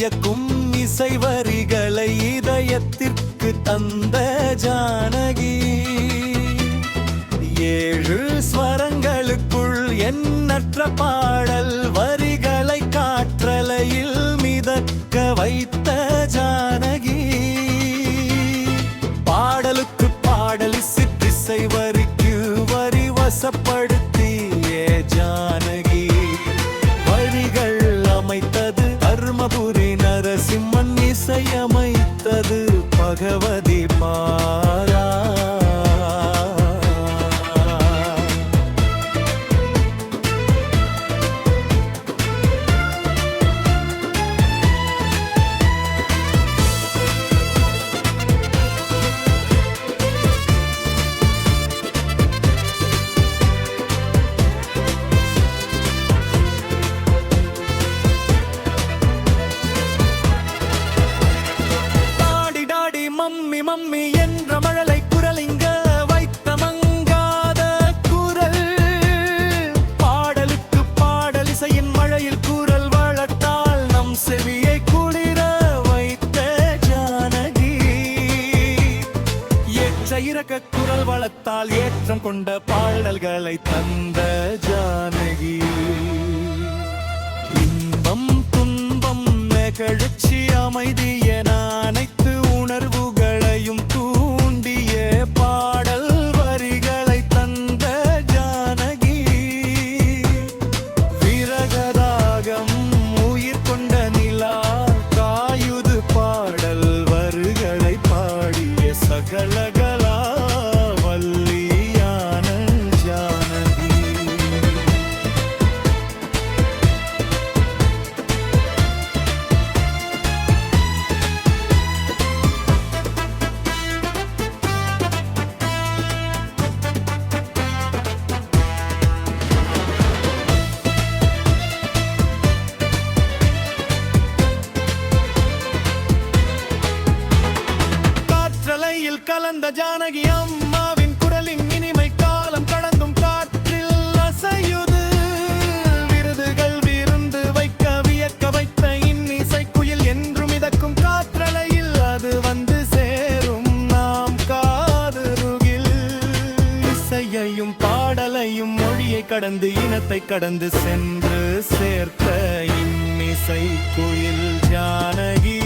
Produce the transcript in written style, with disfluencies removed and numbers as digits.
வியக்கும் இசை வரிகளை இதயத்திற்கு தந்த ஜானகி. 7 ஸ்வரங்களுக்குள் எண்ணற்ற பாடல் வரிகளை காற்றலையில் மிதக்க வைத்த ஜானகி. பாடலுக்கு பாடல் இசை வரிக்கு வரி வசப்படுத்திய ஜானகி. வரிகள் அமைத்தது தர்மபுரி நரசிம்மன், இசையமைத்தது பகவதி மாறா. மம்மி மம்மி என்ற மழலை குரல் இங்க வைத்த மங்காத குரல். பாடலுக்கு பாடல் இசையின் மழையில் குரல் வளர்த்தால் நம் செவியை குளிர வைத்த ஜானகி. ஏற்ற இறக்க குரல் வளர்த்தால் ஏற்றம் கொண்ட பாடல்களை தந்த ஜானகி. இன்பம் துன்பம் நெகிழ்ச்சி அமைதி என அனைத்து உணர்வுகளையும் தூண்டிய பாடல் வரிகளை தந்த ஜானகி. விரகராகம் உயிர் கொண்ட நிலா காயுது பாடல் வரிகளை பாடிய சகலகலா வல்லியான ஜானகி. கலந்த ஜானகி அம்மாவின் குரலின் இனிமை காலம் கடந்தும் காற்றில் அசையுது. விருதுகள் விருந்து வைக்க வியக்க வைத்த இன்னிசை குயில் என்றும் மிதக்கும் காற்றலையில் அது வந்து சேரும் நாம் காதருகில். இசையையும் பாடலையும் மொழியை கடந்து இனத்தை கடந்து சென்று சேர்த்த இன்னிசை குயில் ஜானகி.